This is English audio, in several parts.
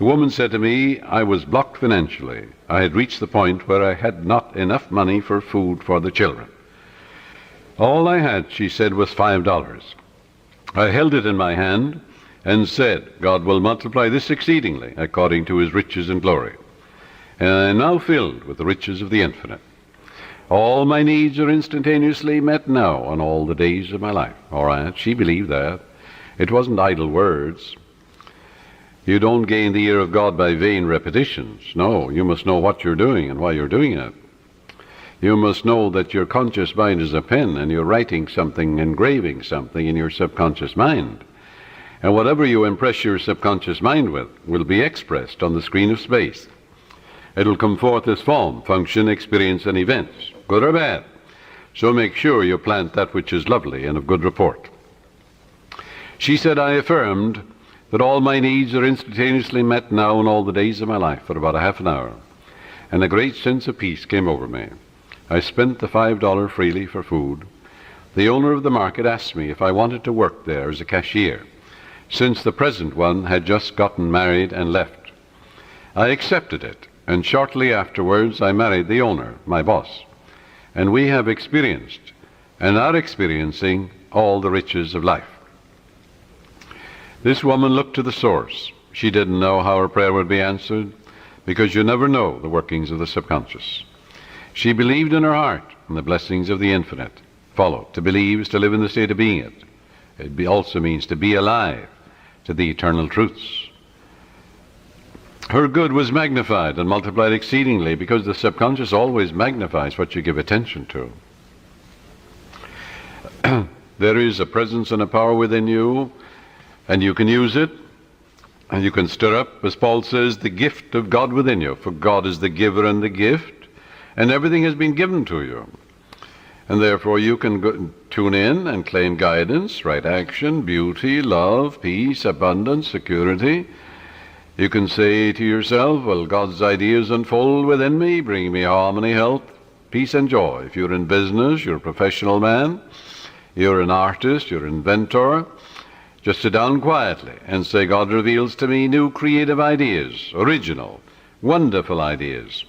The woman said to me, I was blocked financially. I had reached the point where I had not enough money for food for the children. All I had, she said, was $5. I held it in my hand and said, God will multiply this exceedingly according to his riches and glory. And I am now filled with the riches of the infinite. All my needs are instantaneously met now on all the days of my life. All right, she believed that. It wasn't idle words. You don't gain the ear of God by vain repetitions. No, you must know what you're doing and why you're doing it. You must know that your conscious mind is a pen and you're writing something, engraving something in your subconscious mind. And whatever you impress your subconscious mind with will be expressed on the screen of space. It will come forth as form, function, experience, and events, good or bad. So make sure you plant that which is lovely and of good report. She said, I affirmed that all my needs are instantaneously met now in all the days of my life for about a half an hour. And a great sense of peace came over me. I spent the $5 freely for food. The owner of the market asked me if I wanted to work there as a cashier, since the present one had just gotten married and left. I accepted it, and shortly afterwards I married the owner, my boss. And we have experienced and are experiencing all the riches of life. This woman looked to the source. She didn't know how her prayer would be answered, because you never know the workings of the subconscious. She believed in her heart in the blessings of the infinite. Follow. To believe is to live in the state of being it. It also means to be alive to the eternal truths. Her good was magnified and multiplied exceedingly, because the subconscious always magnifies what you give attention to. There is a presence and a power within you, and you can use it, and you can stir up, as Paul says, the gift of God within you. For God is the giver and the gift, and everything has been given to you. And therefore you can tune in and claim guidance, right action, beauty, love, peace, abundance, security. You can say to yourself, well, God's ideas unfold within me, bringing me harmony, health, peace, and joy. If you're in business, you're a professional man, you're an artist, you're an inventor, just sit down quietly and say, God reveals to me new creative ideas, original, wonderful ideas,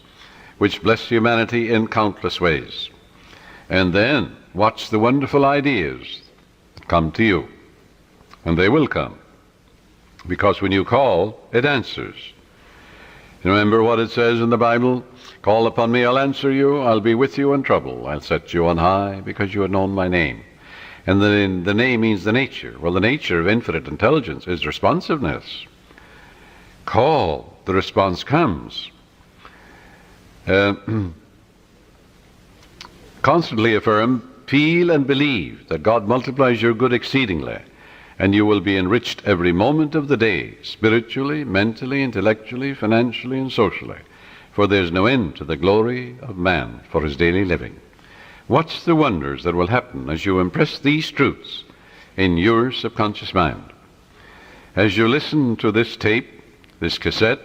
which bless humanity in countless ways. And then watch the wonderful ideas that come to you. And they will come, because when you call, it answers. You remember what it says in the Bible? Call upon me, I'll answer you. I'll be with you in trouble. I'll set you on high, because you have known my name. And the name means the nature. Well, the nature of infinite intelligence is responsiveness. Call, the response comes. Constantly affirm, feel and believe that God multiplies your good exceedingly, and you will be enriched every moment of the day, spiritually, mentally, intellectually, financially, and socially, for there's no end to the glory of man for his daily living. Watch the wonders that will happen as you impress these truths in your subconscious mind. As you listen to this tape, this cassette,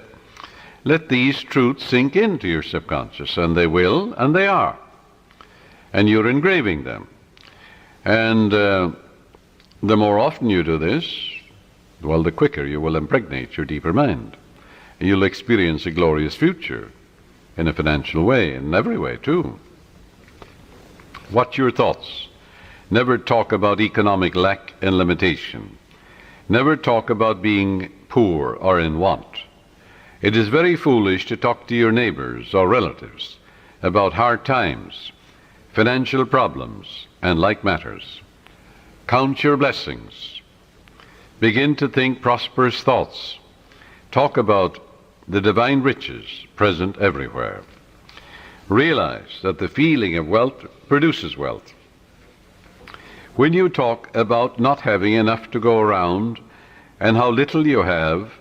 let these truths sink into your subconscious, and they will, and they are. And you're engraving them. And the more often you do this, well, the quicker you will impregnate your deeper mind. You'll experience a glorious future in a financial way, in every way too. Watch your thoughts. Never talk about economic lack and limitation. Never talk about being poor or in want. It is very foolish to talk to your neighbors or relatives about hard times, financial problems, and like matters. Count your blessings. Begin to think prosperous thoughts. Talk about the divine riches present everywhere. Realize that the feeling of wealth produces wealth. When you talk about not having enough to go around, and how little you have,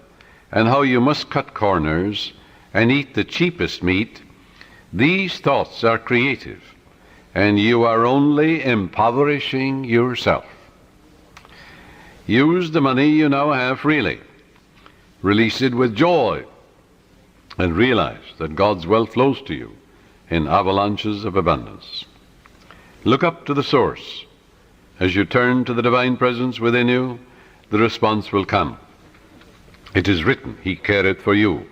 and how you must cut corners and eat the cheapest meat, these thoughts are creative, and you are only impoverishing yourself. Use the money you now have freely. Release it with joy, and realize that God's wealth flows to you in avalanches of abundance. Look up to the source. As you turn to the divine presence within you, the response will come. It is written, He careth for you.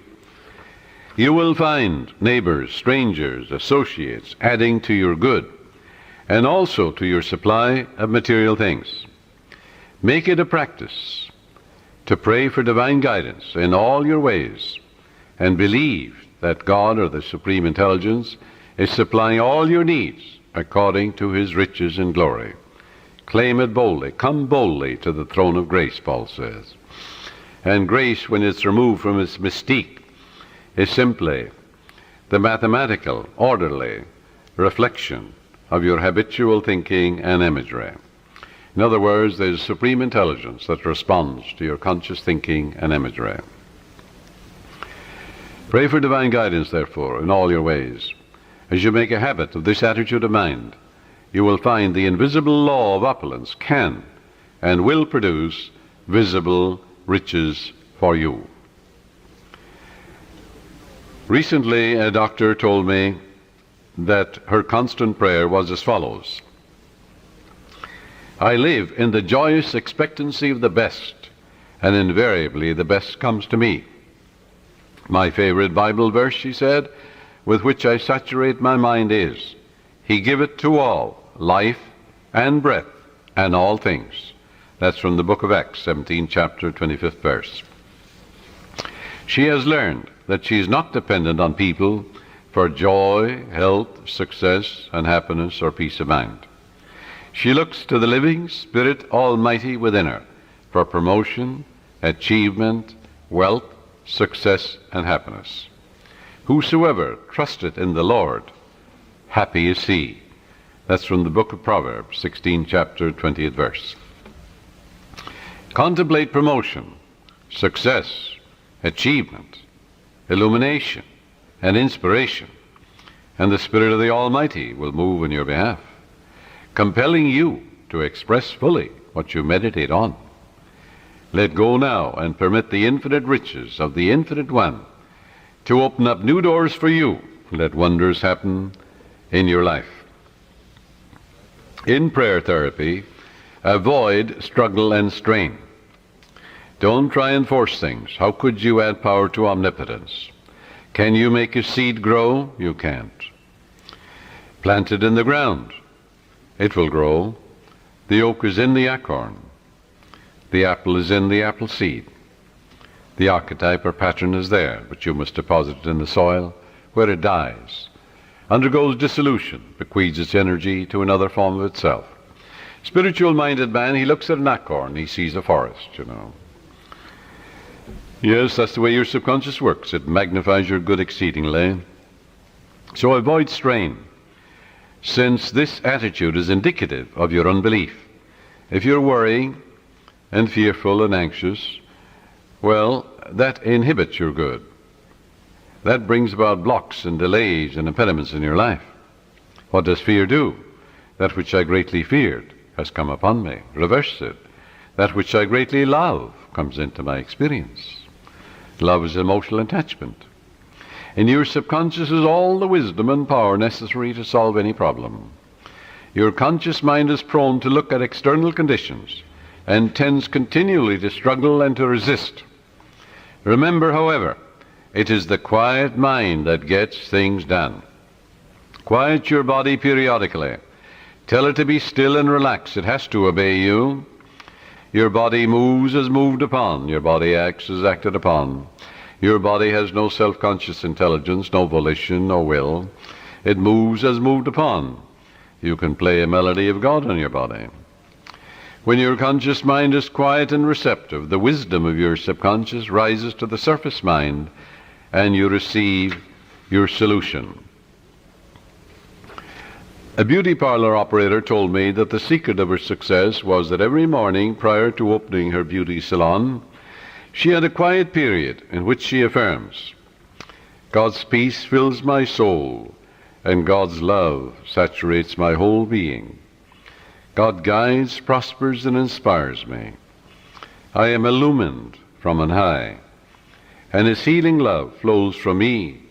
You will find neighbors, strangers, associates adding to your good, and also to your supply of material things. Make it a practice to pray for divine guidance in all your ways, and believe that God, or the Supreme Intelligence, is supplying all your needs according to His riches and glory. Claim it boldly. Come boldly to the throne of grace, Paul says. And grace, when it's removed from its mystique, is simply the mathematical, orderly reflection of your habitual thinking and imagery. In other words, there's supreme intelligence that responds to your conscious thinking and imagery. Pray for divine guidance, therefore, in all your ways. As you make a habit of this attitude of mind, you will find the invisible law of opulence can and will produce visible riches for you. Recently, a doctor told me that her constant prayer was as follows: I live in the joyous expectancy of the best, and invariably the best comes to me. My favorite Bible verse, she said, with which I saturate my mind is, He giveth to all life and breath and all things. That's from the book of Acts, 17th chapter, 25th verse. She has learned that she is not dependent on people for joy, health, success, and happiness or peace of mind. She looks to the living Spirit Almighty within her for promotion, achievement, wealth, success, and happiness. Whosoever trusteth in the Lord, happy is he. That's from the book of Proverbs, 16th chapter, 20th verse. Contemplate promotion, success, achievement, illumination, and inspiration, and the Spirit of the Almighty will move in your behalf, compelling you to express fully what you meditate on. Let go now and permit the infinite riches of the Infinite One to open up new doors for you. Let wonders happen in your life. In prayer therapy, avoid struggle and strain. Don't try and force things. How could you add power to omnipotence? Can you make a seed grow? You can't. Plant it in the ground. It will grow. The oak is in the acorn. The apple is in the apple seed. The archetype or pattern is there, but you must deposit it in the soil where it dies, undergoes dissolution, bequeaths its energy to another form of itself. Spiritual-minded man, he looks at an acorn, he sees a forest, Yes, that's the way your subconscious works. It magnifies your good exceedingly. So avoid strain, since this attitude is indicative of your unbelief. If you're worrying and fearful and anxious, well, that inhibits your good. That brings about blocks and delays and impediments in your life. What does fear do? That which I greatly feared has come upon me. Reverse it. That which I greatly love comes into my experience. Love is emotional attachment. In your subconscious is all the wisdom and power necessary to solve any problem. Your conscious mind is prone to look at external conditions and tends continually to struggle and to resist. Remember, however, it is the quiet mind that gets things done. Quiet your body periodically. Tell it to be still and relax. It has to obey you. Your body moves as moved upon. Your body acts as acted upon. Your body has no self-conscious intelligence, no volition, no will. It moves as moved upon. You can play a melody of God on your body. When your conscious mind is quiet and receptive, the wisdom of your subconscious rises to the surface mind, and you receive your solution. A beauty parlor operator told me that the secret of her success was that every morning prior to opening her beauty salon, she had a quiet period in which she affirms, God's peace fills my soul, and God's love saturates my whole being. God guides, prospers, and inspires me. I am illumined from on high, and His healing love flows from me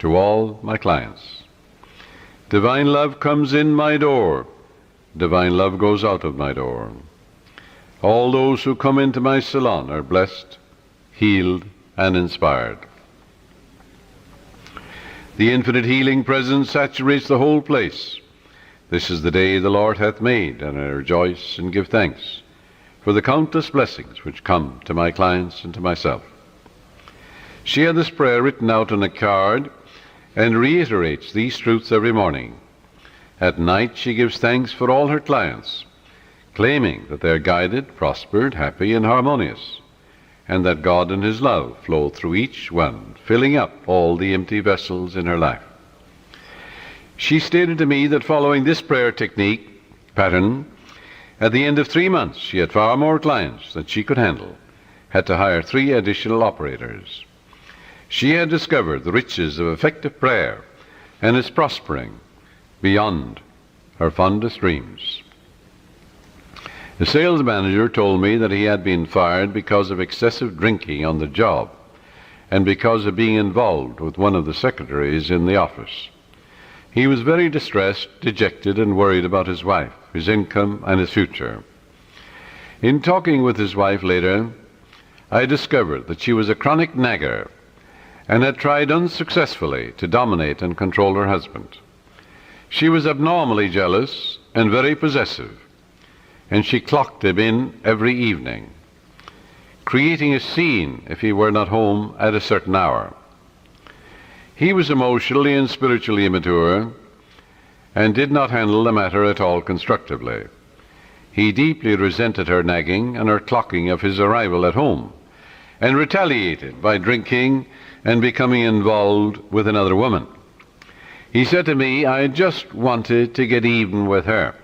to all my clients. Divine love comes in my door. Divine love goes out of my door. All those who come into my salon are blessed, healed, and inspired. The infinite healing presence saturates the whole place. This is the day the Lord hath made, and I rejoice and give thanks for the countless blessings which come to my clients and to myself. She had this prayer written out on a card and reiterates these truths every morning. At night she gives thanks for all her clients, claiming that they are guided, prospered, happy, and harmonious, and that God and His love flow through each one, filling up all the empty vessels in her life. She stated to me that following this prayer technique pattern, at the end of 3 months she had far more clients than she could handle, had to hire 3 additional operators. She had discovered the riches of effective prayer and is prospering beyond her fondest dreams. The sales manager told me that he had been fired because of excessive drinking on the job and because of being involved with one of the secretaries in the office. He was very distressed, dejected, and worried about his wife, his income, and his future. In talking with his wife later, I discovered that she was a chronic nagger and had tried unsuccessfully to dominate and control her husband. She was abnormally jealous and very possessive, and she clocked him in every evening, creating a scene if he were not home at a certain hour. He was emotionally and spiritually immature and did not handle the matter at all constructively. He deeply resented her nagging and her clocking of his arrival at home, and retaliated by drinking and becoming involved with another woman. He said to me, "I just wanted to get even with her."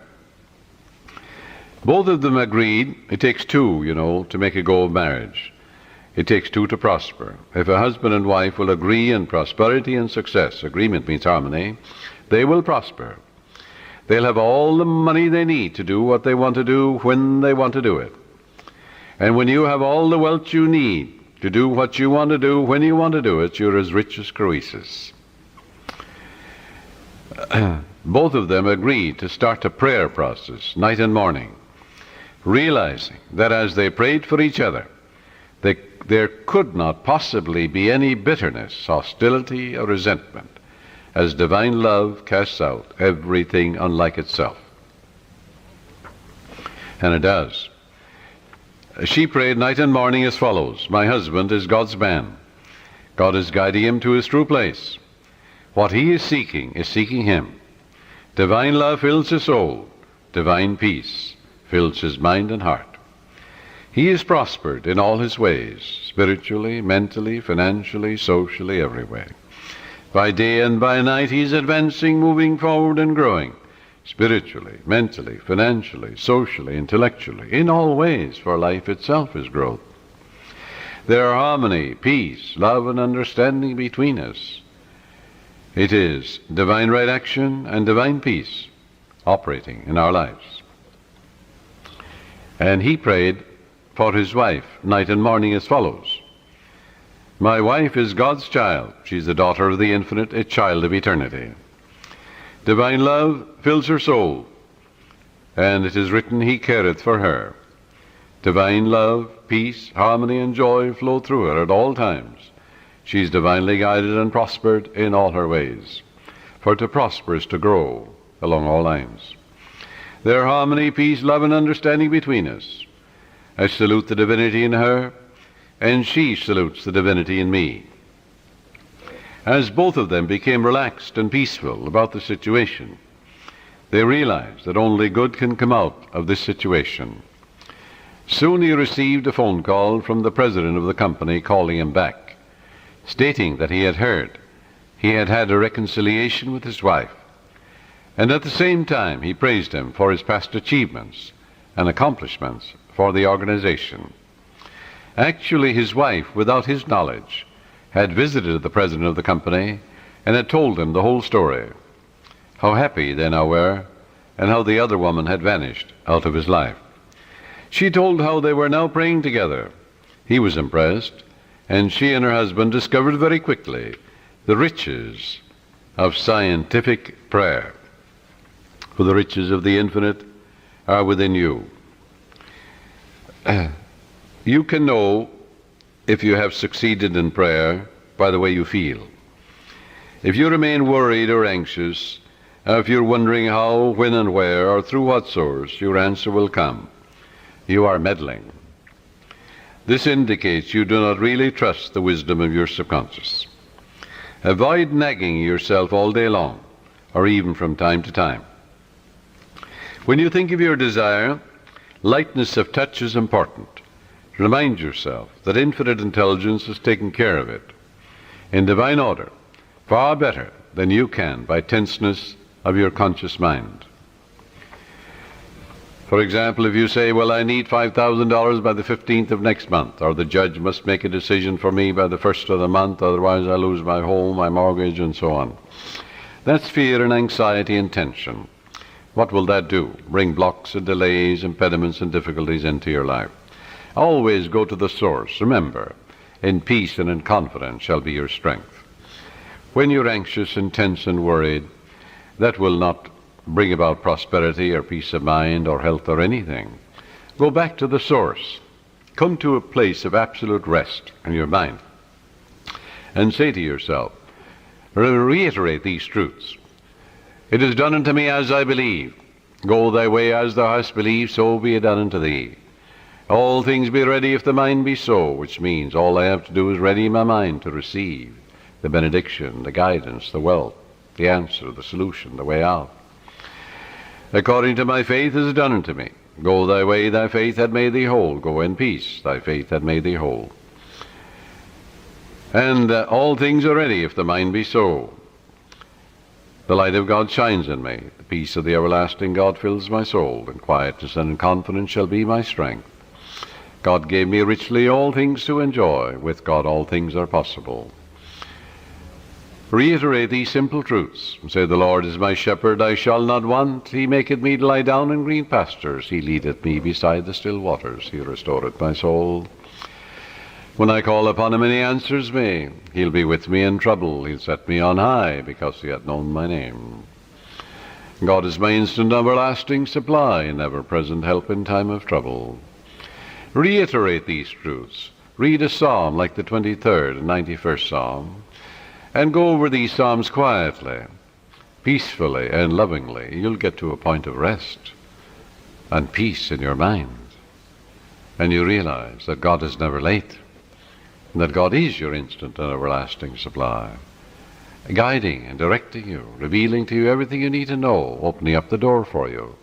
Both of them agreed it takes 2, to make a go of marriage. It takes 2 to prosper. If a husband and wife will agree in prosperity and success, agreement means harmony, they will prosper. They'll have all the money they need to do what they want to do when they want to do it. And when you have all the wealth you need to do what you want to do when you want to do it, you're as rich as Croesus. Both of them agreed to start a prayer process night and morning, realizing that as they prayed for each other, there could not possibly be any bitterness, hostility, or resentment, as divine love casts out everything unlike itself. And it does. She prayed night and morning as follows: "My husband is God's man. God is guiding him to his true place. What he is seeking him. Divine love fills his soul. Divine peace fills his mind and heart. He is prospered in all his ways, spiritually, mentally, financially, socially, every way. By day and by night he is advancing, moving forward and growing, spiritually, mentally, financially, socially, intellectually, in all ways, for life itself is growth. There are harmony, peace, love, and understanding between us. It is divine right action and divine peace operating in our lives." And he prayed for his wife night and morning as follows: "My wife is God's child. She's the daughter of the infinite, a child of eternity. Divine love fills her soul, and it is written, He careth for her. Divine love, peace, harmony, and joy flow through her at all times. She's divinely guided and prospered in all her ways. For to prosper is to grow along all lines. There are harmony, peace, love, and understanding between us. I salute the divinity in her, and she salutes the divinity in me." As both of them became relaxed and peaceful about the situation, they realized that only good can come out of this situation. Soon he received a phone call from the president of the company calling him back, stating that he had heard he had had a reconciliation with his wife, and at the same time he praised him for his past achievements and accomplishments for the organization. Actually, his wife, without his knowledge, had visited the president of the company and had told him the whole story, how happy they now were, and how the other woman had vanished out of his life. She told how they were now praying together. He was impressed, and she and her husband discovered very quickly the riches of scientific prayer. For the riches of the infinite are within you. You can know if you have succeeded in prayer by the way you feel. If you remain worried or anxious, if you're wondering how, when, and where, or through what source your answer will come, you are meddling. This indicates you do not really trust the wisdom of your subconscious. Avoid nagging yourself all day long, or even from time to time. When you think of your desire, lightness of touch is important. Remind yourself that infinite intelligence has taken care of it, in divine order, far better than you can by tenseness of your conscious mind. For example, if you say, well, I need $5,000 by the 15th of next month, or the judge must make a decision for me by the 1st of the month, otherwise I lose my home, my mortgage, and so on. That's fear and anxiety and tension. What will that do? Bring blocks and delays, impediments and difficulties into your life. Always go to the source. Remember, in peace and in confidence shall be your strength. When you're anxious and tense and worried, that will not bring about prosperity or peace of mind or health or anything. Go back to the source. Come to a place of absolute rest in your mind and say to yourself, reiterate these truths. It is done unto me as I believe. Go thy way as thou hast believed, so be it done unto thee. All things be ready if the mind be so, which means all I have to do is ready my mind to receive the benediction, the guidance, the wealth, the answer, the solution, the way out. According to my faith is done unto me. Go thy way, thy faith hath made thee whole. Go in peace, thy faith hath made thee whole. And all things are ready if the mind be so. The light of God shines in me. The peace of the everlasting God fills my soul. And quietness and confidence shall be my strength. God gave me richly all things to enjoy. With God all things are possible. Reiterate these simple truths. Say, the Lord is my shepherd, I shall not want. He maketh me to lie down in green pastures. He leadeth me beside the still waters. He restoreth my soul. When I call upon him and he answers me, he'll be with me in trouble. He'll set me on high because he hath known my name. God is my instant everlasting supply, and ever-present help in time of trouble. Reiterate these truths. Read a psalm like the 23rd and 91st Psalm, and go over these psalms quietly, peacefully, and lovingly. You'll get to a point of rest and peace in your mind. And you realize that God is never late, and that God is your instant and everlasting supply, guiding and directing you, revealing to you everything you need to know, opening up the door for you,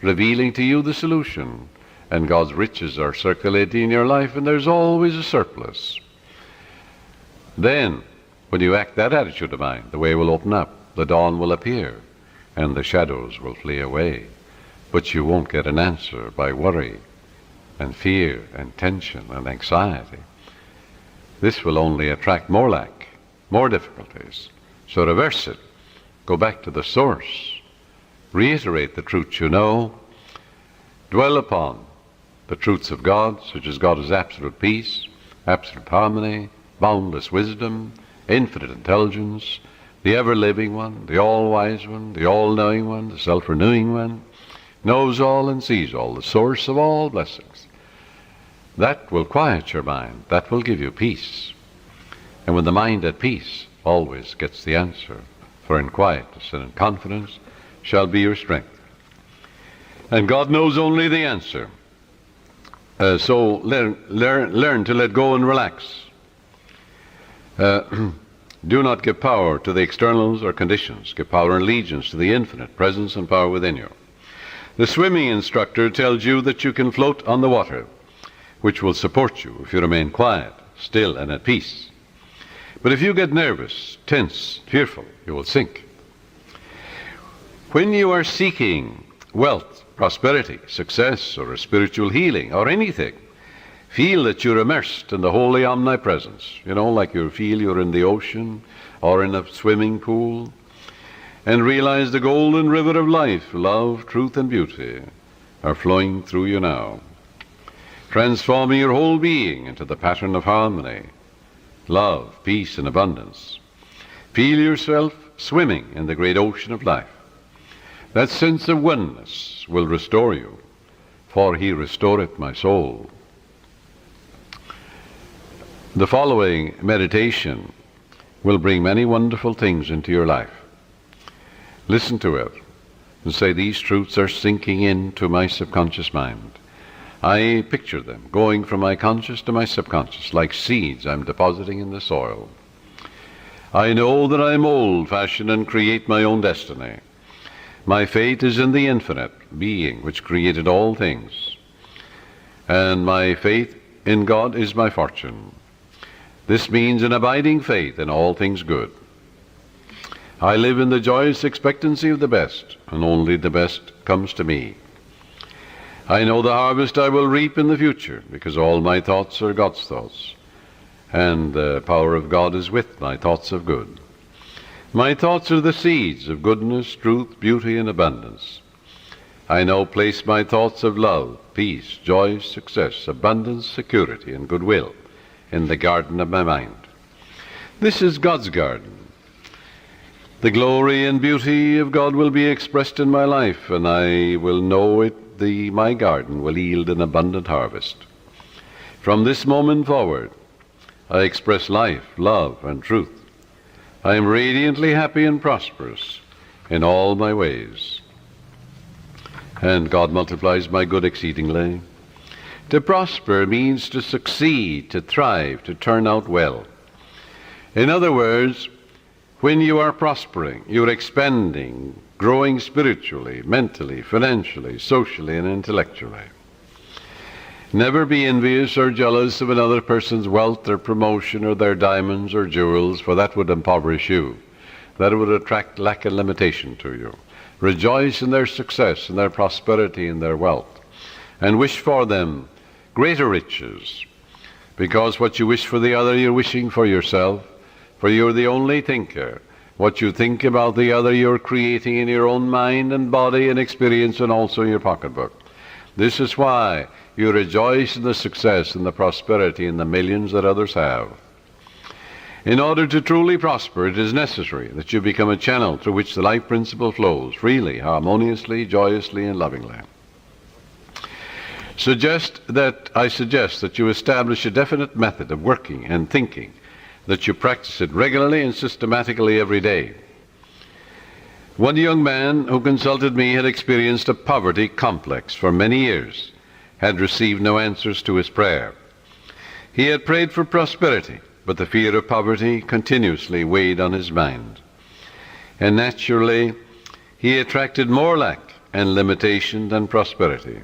revealing to you the solution. And God's riches are circulating in your life, and there's always a surplus. Then, when you act that attitude of mind, the way will open up, the dawn will appear, and the shadows will flee away. But you won't get an answer by worry and fear and tension and anxiety. This will only attract more lack, more difficulties. So reverse it. Go back to the source. Reiterate the truths you know. Dwell upon the truths of God, such as God is absolute peace, absolute harmony, boundless wisdom, infinite intelligence, the ever-living one, the all-wise one, the all-knowing one, the self-renewing one, knows all and sees all, the source of all blessings. That will quiet your mind. That will give you peace. And when the mind at peace always gets the answer, for in quietness and in confidence shall be your strength. And God knows only the answer. So learn to let go and relax. Do not give power to the externals or conditions. Give power and allegiance to the infinite presence and power within you. The swimming instructor tells you that you can float on the water, which will support you if you remain quiet, still, and at peace. But if you get nervous, tense, fearful, you will sink. When you are seeking wealth, prosperity, success, or a spiritual healing, or anything, feel that you're immersed in the holy omnipresence. You know, like you feel you're in the ocean or in a swimming pool. And realize the golden river of life, love, truth, and beauty are flowing through you now, transforming your whole being into the pattern of harmony, love, peace, and abundance. Feel yourself swimming in the great ocean of life. That sense of oneness will restore you, for he restoreth my soul. The following meditation will bring many wonderful things into your life. Listen to it and say, these truths are sinking into my subconscious mind. I picture them going from my conscious to my subconscious, like seeds I'm depositing in the soil. I know that I mold, fashion, and create my own destiny. My fate is in the infinite being which created all things, and my faith in God is my fortune. This means an abiding faith in all things good. I live in the joyous expectancy of the best, and only the best comes to me. I know the harvest I will reap in the future, because all my thoughts are God's thoughts, and the power of God is with my thoughts of good. My thoughts are the seeds of goodness, truth, beauty, and abundance. I now place my thoughts of love, peace, joy, success, abundance, security, and goodwill in the garden of my mind. This is God's garden. The glory and beauty of God will be expressed in my life, and I will know it. My garden will yield an abundant harvest. From this moment forward, I express life, love, and truth. I am radiantly happy and prosperous in all my ways. And God multiplies my good exceedingly. To prosper means to succeed, to thrive, to turn out well. In other words, when you are prospering, you're expanding, growing spiritually, mentally, financially, socially, and intellectually. Never be envious or jealous of another person's wealth or promotion or their diamonds or jewels, for that would impoverish you. That would attract lack and limitation to you. Rejoice in their success, in their prosperity, in their wealth, and wish for them greater riches, because what you wish for the other, you're wishing for yourself, for you're the only thinker. What you think about the other, you're creating in your own mind and body and experience, and also your pocketbook. This is why you rejoice in the success and the prosperity and the millions that others have. In order to truly prosper, it is necessary that you become a channel through which the life principle flows freely, harmoniously, joyously, and lovingly. I suggest that you establish a definite method of working and thinking, that you practice it regularly and systematically every day. One young man who consulted me had experienced a poverty complex for many years, had received no answers to his prayer. He had prayed for prosperity, but the fear of poverty continuously weighed on his mind. And naturally, he attracted more lack and limitation than prosperity.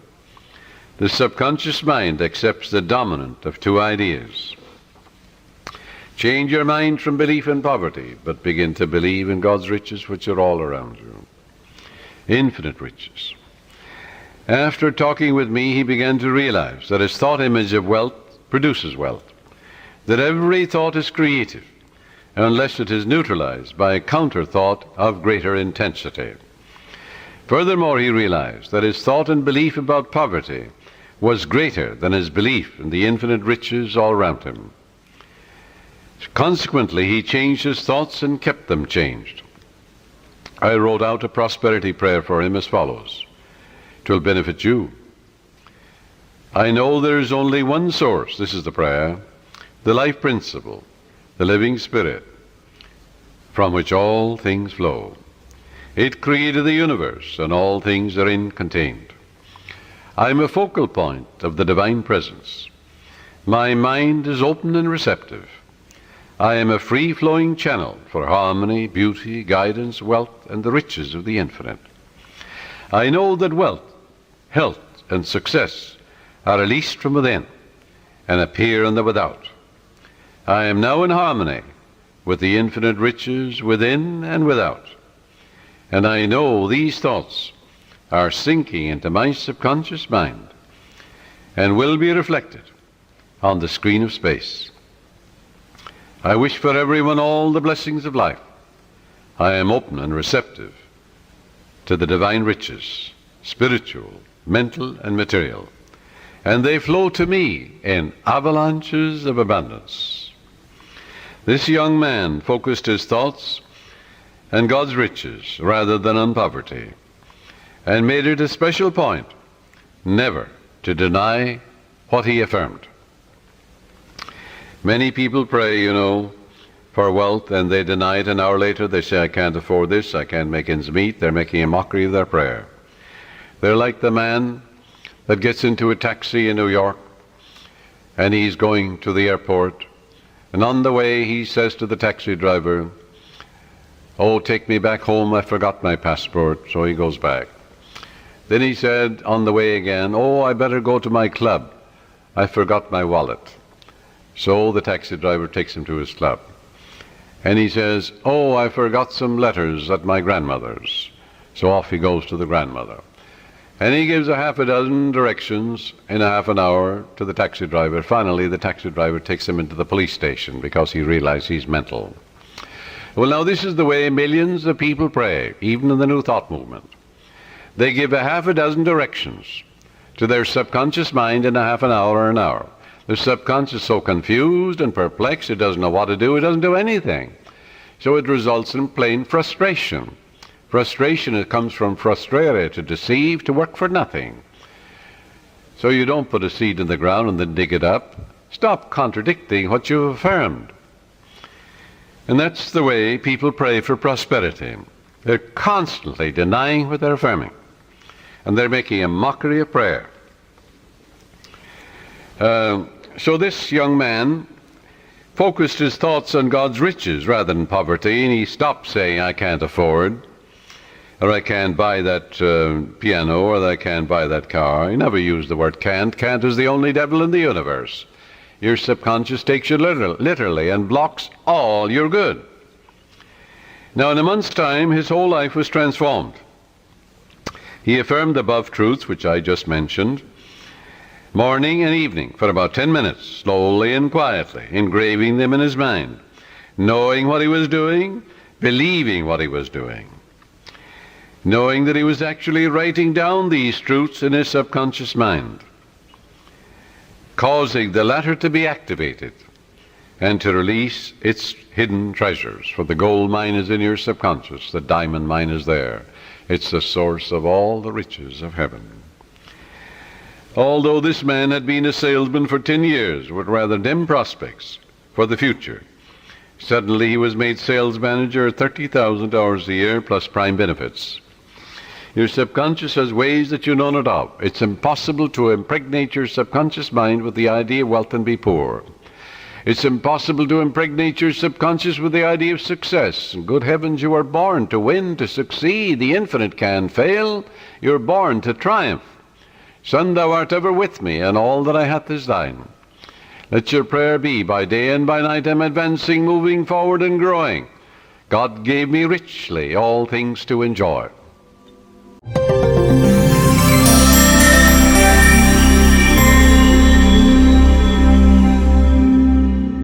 The subconscious mind accepts the dominant of two ideas. Change your mind from belief in poverty, but begin to believe in God's riches, which are all around you. Infinite riches. After talking with me, he began to realize that his thought image of wealth produces wealth, that every thought is creative, unless it is neutralized by a counter thought of greater intensity. Furthermore, he realized that his thought and belief about poverty was greater than his belief in the infinite riches all around him. Consequently, he changed his thoughts and kept them changed. I wrote out a prosperity prayer for him as follows. It will benefit you. I know there is only one source, this is the prayer, the life principle, the living spirit, from which all things flow. It created the universe, and all things therein contained. I am a focal point of the divine presence. My mind is open and receptive. I am a free-flowing channel for harmony, beauty, guidance, wealth, and the riches of the infinite. I know that wealth, health, and success are released from within and appear in the without. I am now in harmony with the infinite riches within and without. And I know these thoughts are sinking into my subconscious mind and will be reflected on the screen of space. I wish for everyone all the blessings of life. I am open and receptive to the divine riches, spiritual, mental, and material, and they flow to me in avalanches of abundance. This young man focused his thoughts on God's riches rather than on poverty, and made it a special point never to deny what he affirmed. Many people pray, for wealth, and they deny it. An hour later they say, I can't afford this, I can't make ends meet. They're making a mockery of their prayer. They're like the man that gets into a taxi in New York, and he's going to the airport, and on the way he says to the taxi driver, oh, take me back home, I forgot my passport. So he goes back. Then he said on the way again, oh, I better go to my club, I forgot my wallet. So the taxi driver takes him to his club. And he says, oh, I forgot some letters at my grandmother's. So off he goes to the grandmother. And he gives a half a dozen directions in a half an hour to the taxi driver. Finally, the taxi driver takes him into the police station because he realizes he's mental. Well, now this is the way millions of people pray, even in the New Thought movement. They give a half a dozen directions to their subconscious mind in a half an hour or an hour. The subconscious is so confused and perplexed, it doesn't know what to do, it doesn't do anything. So it results in plain frustration. Frustration, it comes from frustrare, to deceive, to work for nothing. So you don't put a seed in the ground and then dig it up. Stop contradicting what you've affirmed. And that's the way people pray for prosperity. They're constantly denying what they're affirming. And they're making a mockery of prayer. So this young man focused his thoughts on God's riches rather than poverty, and he stopped saying, I can't afford, or I can't buy that piano, or I can't buy that car. He never used the word can't. Can't is the only devil in the universe. Your subconscious takes you literally and blocks all your good. Now, in a month's time, his whole life was transformed. He affirmed the above truths, which I just mentioned, morning and evening for about 10 minutes, slowly and quietly, engraving them in his mind, knowing what he was doing, believing what he was doing, knowing that he was actually writing down these truths in his subconscious mind, causing the latter to be activated and to release its hidden treasures. For the gold mine is in your subconscious, the diamond mine is there. It's the source of all the riches of heaven. Although this man had been a salesman for 10 years with rather dim prospects for the future, suddenly he was made sales manager at $30,000 a year plus prime benefits. Your subconscious has ways that you know not of. It's impossible to impregnate your subconscious mind with the idea of wealth and be poor. It's impossible to impregnate your subconscious with the idea of success. Good heavens, you are born to win, to succeed. The infinite can fail. You're born to triumph. Son, thou art ever with me, and all that I hath is thine. Let your prayer be, by day and by night I'm advancing, moving forward and growing. God gave me richly all things to enjoy.